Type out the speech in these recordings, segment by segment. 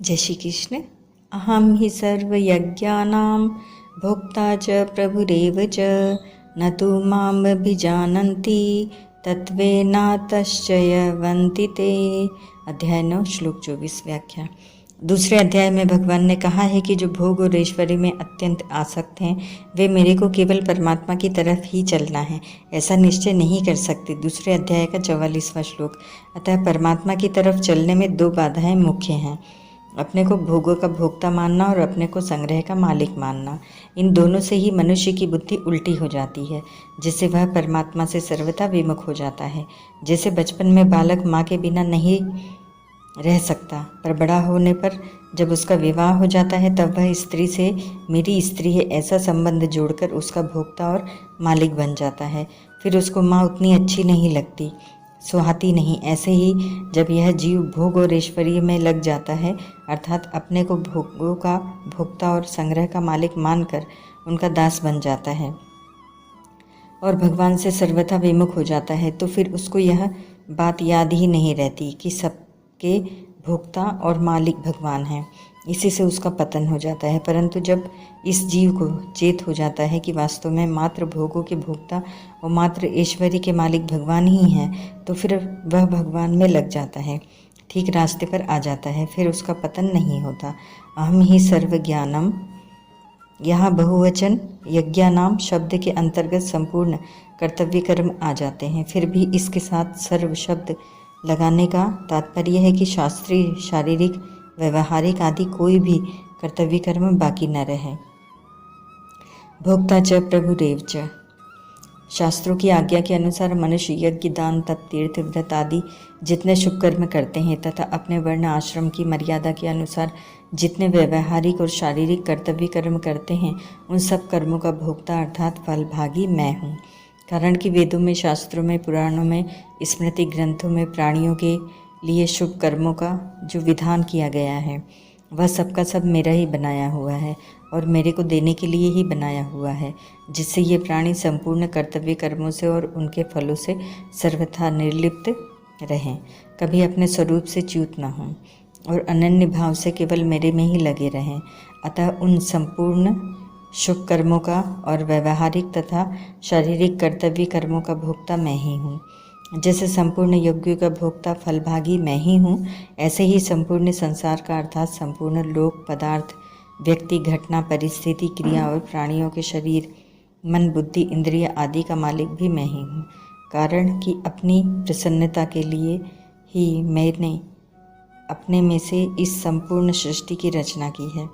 जय श्री कृष्ण। अहम हि सर्वयज्ञानां भोक्ता च प्रभुरेव च न तु माम अभिजानन्ति तत्त्वेनातश्चयवन्ति ते। अध्याय 9 श्लोक 24 व्याख्या। दूसरे अध्याय में भगवान ने कहा है कि जो भोग और ऐश्वर्य में अत्यंत आसक्त हैं वे मेरे को केवल परमात्मा की तरफ ही चलना है ऐसा निश्चय नहीं कर सकते। दूसरे अध्याय का 44वां श्लोक। अतः परमात्मा की तरफ चलने में दो बाधाएं मुख्य हैं, अपने को भोगों का भोक्ता मानना और अपने को संग्रह का मालिक मानना। इन दोनों से ही मनुष्य की बुद्धि उल्टी हो जाती है, जिससे वह परमात्मा से सर्वथा विमुख हो जाता है। जैसे बचपन में बालक माँ के बिना नहीं रह सकता, पर बड़ा होने पर जब उसका विवाह हो जाता है तब वह स्त्री से मेरी स्त्री है ऐसा संबंध जोड़कर उसका भोक्ता और मालिक बन जाता है। फिर उसको माँ उतनी अच्छी नहीं लगती, सुहाती नहीं। ऐसे ही जब यह जीव भोग और ऐश्वर्य में लग जाता है, अर्थात अपने को भोगों का भोक्ता और संग्रह का मालिक मानकर उनका दास बन जाता है और भगवान से सर्वथा विमुख हो जाता है, तो फिर उसको यह बात याद ही नहीं रहती कि सबके भोक्ता और मालिक भगवान हैं। इसी से उसका पतन हो जाता है। परंतु जब इस जीव को चेत हो जाता है कि वास्तव में मात्र भोगों के भोक्ता और मात्र ऐश्वर्य के मालिक भगवान ही हैं, तो फिर वह भगवान में लग जाता है, ठीक रास्ते पर आ जाता है, फिर उसका पतन नहीं होता। अहम ही सर्वज्ञानम, यहाँ बहुवचन यज्ञानाम शब्द के अंतर्गत संपूर्ण कर्तव्य कर्म आ जाते हैं। फिर भी इसके साथ सर्व शब्द लगाने का तात्पर्य है कि शास्त्रीय, शारीरिक, व्यवहारिक आदि कोई भी कर्तव्य कर्म बाकी न रहे। भोक्ता च प्रभुरेव च। शास्त्रों की आज्ञा के अनुसार मनुष्य यज्ञ, दान, तप, तीर्थ, व्रत आदि जितने शुभ कर्म करते हैं तथा अपने वर्ण आश्रम की मर्यादा के अनुसार जितने व्यवहारिक और शारीरिक कर्तव्य कर्म करते हैं, उन सब कर्मों का भोक्ता अर्थात फलभागी मैं हूँ। कारण कि वेदों में, शास्त्रों में, पुराणों में, स्मृति ग्रंथों में प्राणियों के लिए शुभ कर्मों का जो विधान किया गया है वह सबका सब मेरा ही बनाया हुआ है और मेरे को देने के लिए ही बनाया हुआ है, जिससे ये प्राणी संपूर्ण कर्तव्य कर्मों से और उनके फलों से सर्वथा निर्लिप्त रहें, कभी अपने स्वरूप से च्युत न हों और अनन्य भाव से केवल मेरे में ही लगे रहें। अतः उन संपूर्ण शुभ कर्मों का और व्यवहारिक तथा शारीरिक कर्तव्य कर्मों का भोक्ता मैं ही हूँ। जैसे संपूर्ण यज्ञों का भोक्ता फलभागी मैं ही हूँ, ऐसे ही संपूर्ण संसार का अर्थात संपूर्ण लोक, पदार्थ, व्यक्ति, घटना, परिस्थिति, क्रिया और प्राणियों के शरीर, मन, बुद्धि, इंद्रिय आदि का मालिक भी मैं ही हूँ। कारण कि अपनी प्रसन्नता के लिए ही मैंने अपने में से इस संपूर्ण सृष्टि की रचना की है।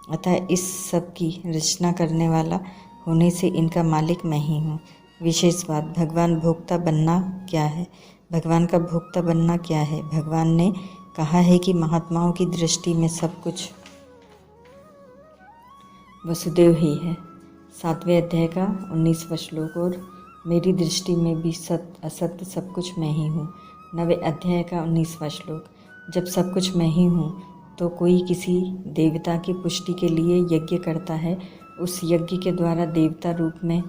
अतः इस सब की रचना करने वाला होने से इनका मालिक मैं ही हूँ। विशेष बात, भगवान भोक्ता बनना क्या है? भगवान का भोक्ता बनना क्या है? भगवान ने कहा है कि महात्माओं की दृष्टि में सब कुछ वसुदेव ही है। 7वें अध्याय का 19वां श्लोक। और मेरी दृष्टि में भी सत्य असत्य सब कुछ मैं ही हूँ। 9वें अध्याय का 19वां श्लोक। जब सब कुछ मैं ही हूँ तो कोई किसी देवता की पुष्टि के लिए यज्ञ करता है, उस यज्ञ के द्वारा देवता रूप में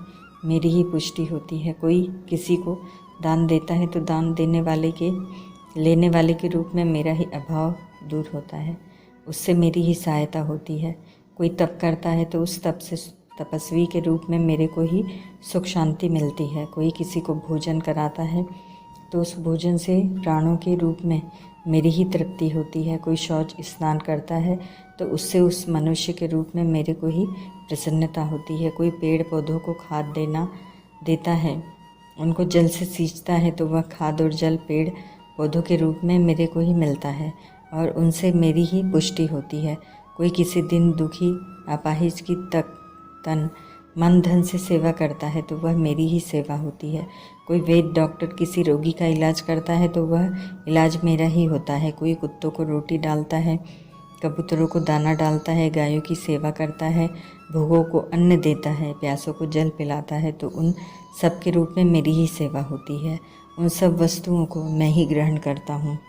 मेरी ही पुष्टि होती है। कोई किसी को दान देता है तो दान देने वाले के लेने वाले के रूप में मेरा ही अभाव दूर होता है, उससे मेरी ही सहायता होती है। कोई तप करता है तो उस तप से तपस्वी के रूप में मेरे को ही सुख शांति मिलती है। कोई किसी को भोजन कराता है तो उस भोजन से प्राणों के रूप में मेरी ही तृप्ति होती है। कोई शौच स्नान करता है तो उससे उस मनुष्य के रूप में मेरे को ही प्रसन्नता होती है। कोई पेड़ पौधों को खाद देता है, उनको जल से सींचता है तो वह खाद और जल पेड़ पौधों के रूप में मेरे को ही मिलता है और उनसे मेरी ही पुष्टि होती है। कोई किसी दिन दुखी अपाहिज की तन मन धन से सेवा करता है तो वह मेरी ही सेवा होती है। कोई वैद्य डॉक्टर किसी रोगी का इलाज करता है तो वह इलाज मेरा ही होता है। कोई कुत्तों को रोटी डालता है, कबूतरों को दाना डालता है, गायों की सेवा करता है, भूखों को अन्न देता है, प्यासों को जल पिलाता है, तो उन सब के रूप में मेरी ही सेवा होती है। उन सब वस्तुओं को मैं ही ग्रहण करता हूँ।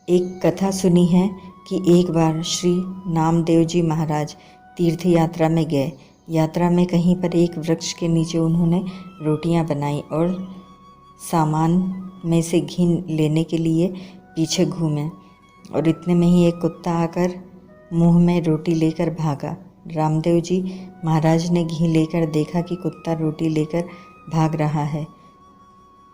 एक कथा सुनी है कि एक बार श्री नामदेव जी महाराज तीर्थ यात्रा में गए। यात्रा में कहीं पर एक वृक्ष के नीचे उन्होंने रोटियां बनाई और सामान में से घी लेने के लिए पीछे घूमे। और इतने में ही एक कुत्ता आकर मुंह में रोटी लेकर भागा। रामदेव जी महाराज ने घी लेकर देखा कि कुत्ता रोटी लेकर भाग रहा है,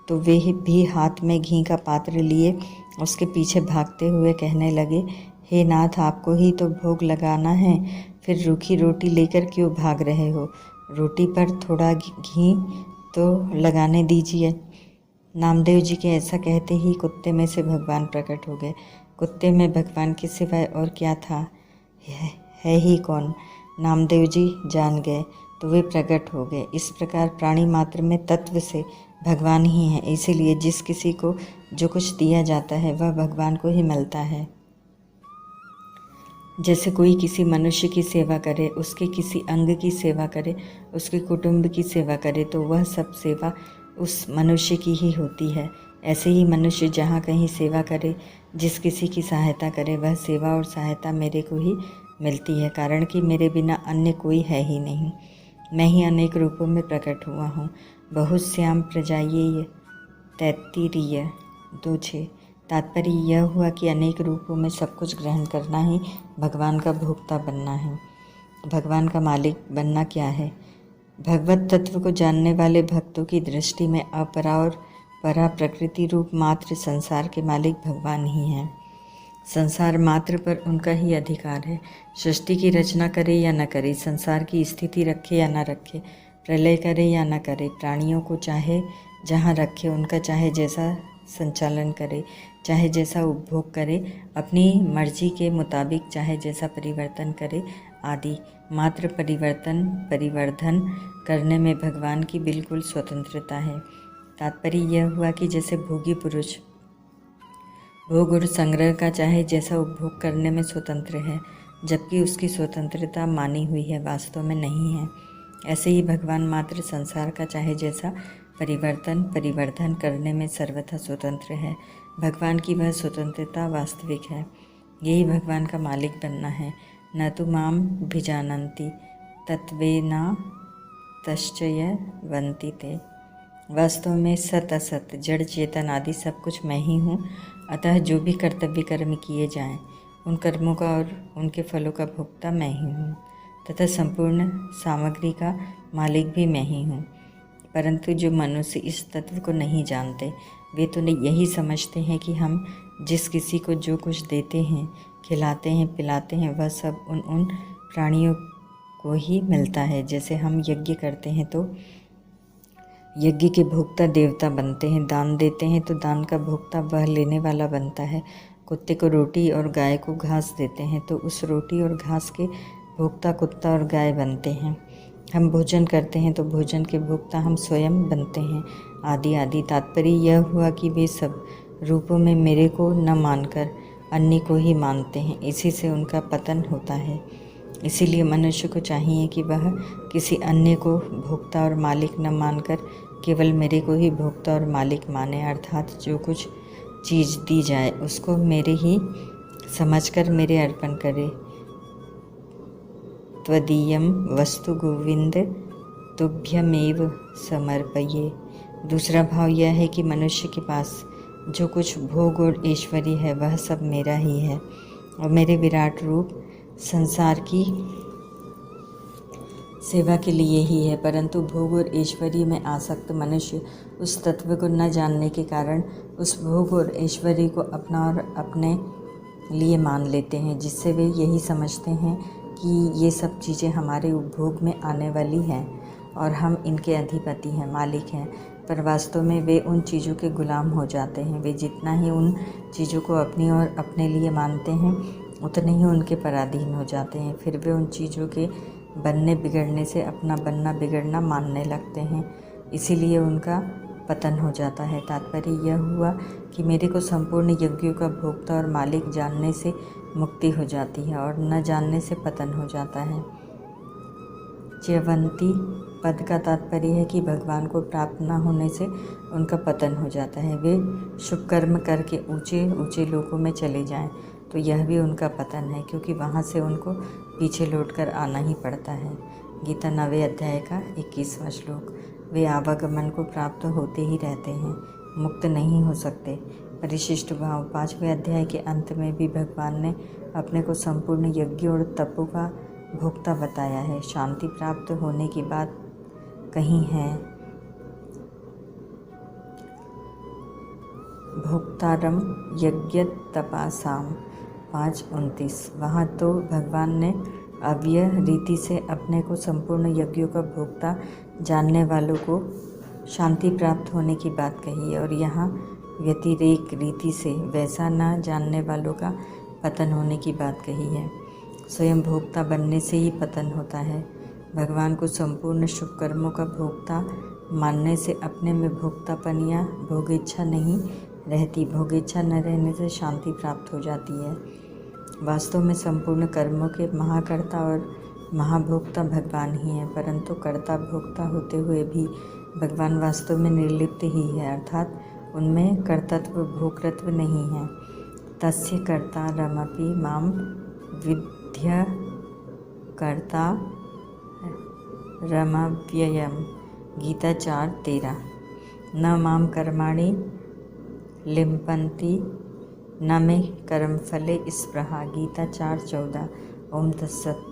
तो वे भी हाथ में घी का पात्र लिए उसके पीछे भागते हुए कहने लगे, हे नाथ, आपको ही तो भोग लगाना है, फिर रूखी रोटी लेकर क्यों भाग रहे हो? रोटी पर थोड़ा घी तो लगाने दीजिए। नामदेव जी के ऐसा कहते ही कुत्ते में से भगवान प्रकट हो गए। कुत्ते में भगवान के सिवाय और क्या था, है ही कौन? नामदेव जी जान गए तो वे प्रकट हो गए। इस प्रकार प्राणी मात्र में तत्व से भगवान ही है। इसीलिए जिस किसी को जो कुछ दिया जाता है वह भगवान को ही मिलता है। जैसे कोई किसी मनुष्य की सेवा करे, उसके किसी अंग की सेवा करे, उसके कुटुंब की सेवा करे, तो वह सब सेवा उस मनुष्य की ही होती है। ऐसे ही मनुष्य जहाँ कहीं सेवा करे, जिस किसी की सहायता करे, वह सेवा और सहायता मेरे को ही मिलती है, कारण कि मेरे बिना अन्य कोई है ही नहीं। मैं ही अनेक रूपों में प्रकट हुआ हूँ। बहुश्याम प्रजायेय तैत्तिरीय 2:6। तात्पर्य यह हुआ कि अनेक रूपों में सब कुछ ग्रहण करना ही भगवान का भोक्ता बनना है। भगवान का मालिक बनना क्या है? भगवत तत्व को जानने वाले भक्तों की दृष्टि में अपरा और परा प्रकृति रूप मात्र संसार के मालिक भगवान ही हैं। संसार मात्र पर उनका ही अधिकार है। सृष्टि की रचना करे या न करे, संसार की स्थिति रखे या न रखे, प्रलय करे या न करे, प्राणियों को चाहे जहाँ रखे, उनका चाहे जैसा संचालन करे, चाहे जैसा उपभोग करे, अपनी मर्जी के मुताबिक चाहे जैसा परिवर्तन करे आदि, मात्र परिवर्धन करने में भगवान की बिल्कुल स्वतंत्रता है। तात्पर्य यह हुआ कि जैसे भोगी पुरुष भोग और संग्रह का चाहे जैसा उपभोग करने में स्वतंत्र है, जबकि उसकी स्वतंत्रता मानी हुई है, वास्तव में नहीं है, ऐसे ही भगवान मात्र संसार का चाहे जैसा परिवर्धन करने में सर्वथा स्वतंत्र है। भगवान की वह स्वतंत्रता वास्तविक है। यही भगवान का मालिक बनना है। न तो माम भिजानन्ति तत्वेना तश्चय वन्ति ते। वास्तव में सत असत जड़ चेतन आदि सब कुछ मैं ही हूँ। अतः जो भी कर्तव्य कर्म किए जाएं, उन कर्मों का और उनके फलों का भोक्ता मैं ही हूँ, तथा संपूर्ण सामग्री का मालिक भी मैं ही हूँ। परंतु जो मनुष्य इस तत्व को नहीं जानते, वे तो यही समझते हैं कि हम जिस किसी को जो कुछ देते हैं, खिलाते हैं, पिलाते हैं, वह सब उन प्राणियों को ही मिलता है। जैसे हम यज्ञ करते हैं तो यज्ञ के भोक्ता देवता बनते हैं, दान देते हैं तो दान का भोक्ता वह लेने वाला बनता है। कुत्ते को रोटी और गाय को घास देते हैं तो उस रोटी और घास के भोक्ता कुत्ता और गाय बनते हैं। हम भोजन करते हैं तो भोजन के भोक्ता हम स्वयं बनते हैं, आदि आदि। तात्पर्य यह हुआ कि वे सब रूपों में मेरे को न मानकर अन्य को ही मानते हैं, इसी से उनका पतन होता है। इसीलिए मनुष्य को चाहिए कि वह किसी अन्य को भोक्ता और मालिक न मानकर केवल मेरे को ही भोक्ता और मालिक माने, अर्थात जो कुछ चीज़ दी जाए उसको मेरे ही समझकर मेरे अर्पण करे। त्वदीयम वस्तु गोविंद तुभ्यमेव समर्पये। दूसरा भाव यह है कि मनुष्य के पास जो कुछ भोग और ऐश्वर्य है वह सब मेरा ही है और मेरे विराट रूप संसार की सेवा के लिए ही है। परंतु भोग और ऐश्वर्य में आसक्त मनुष्य उस तत्व को न जानने के कारण उस भोग और ऐश्वर्य को अपना और अपने लिए मान लेते हैं, जिससे वे यही समझते हैं कि ये सब चीज़ें हमारे उपभोग में आने वाली हैं और हम इनके अधिपति हैं, मालिक हैं। पर वास्तव में वे उन चीज़ों के गुलाम हो जाते हैं। वे जितना ही उन चीज़ों को अपनी और अपने लिए मानते हैं, उतने ही उनके पराधीन हो जाते हैं। फिर वे उन चीज़ों के बनने बिगड़ने से अपना बनना बिगड़ना मानने लगते हैं, इसीलिए उनका पतन हो जाता है। तात्पर्य यह हुआ कि मेरे को संपूर्ण यज्ञों का भोक्ता और मालिक जानने से मुक्ति हो जाती है और न जानने से पतन हो जाता है। च्यवंती पद का तात्पर्य है कि भगवान को प्राप्त न होने से उनका पतन हो जाता है। वे शुभ कर्म करके ऊंचे ऊंचे लोकों में चले जाएं तो यह भी उनका पतन है, क्योंकि वहाँ से उनको पीछे लौटकर आना ही पड़ता है। गीता 9वें अध्याय का 21वां श्लोक। वे आवागमन को प्राप्त होते ही रहते हैं, मुक्त नहीं हो सकते, परिशिष्ट भाव। 5वें अध्याय के अंत में भी भगवान ने अपने को संपूर्ण यज्ञों और तपों का भोक्ता बताया है। शांति प्राप्त होने की बात कही है। भोक्तारम यज्ञ तपासाम 5:29। वहाँ तो भगवान ने अव्यय रीति से अपने को संपूर्ण यज्ञों का भोक्ता जानने वालों को शांति प्राप्त होने की बात कही है, और यहाँ व्यतिरेक रीति से वैसा न जानने वालों का पतन होने की बात कही है। स्वयं भोक्ता बनने से ही पतन होता है। भगवान को संपूर्ण शुभ कर्मों का भोक्ता मानने से अपने में भोक्तापन या भोगेच्छा नहीं रहती। भोगेच्छा न रहने से शांति प्राप्त हो जाती है। वास्तव में संपूर्ण कर्मों के महाकर्ता और महाभोक्ता भगवान ही हैं, परंतु कर्ता भोक्ता होते हुए भी भगवान वास्तव में निर्लिप्त ही है, अर्थात उनमें कर्तृत्व भोक्तृत्व नहीं है। तस्य कर्ता रमपि माम विद्य कर्ता रमव्ययम गीता 4:13। न माम कर्माणि लिम्पन्ति न मे कर्मफले स्पृहा गीता 4:14। ओम तत्सत।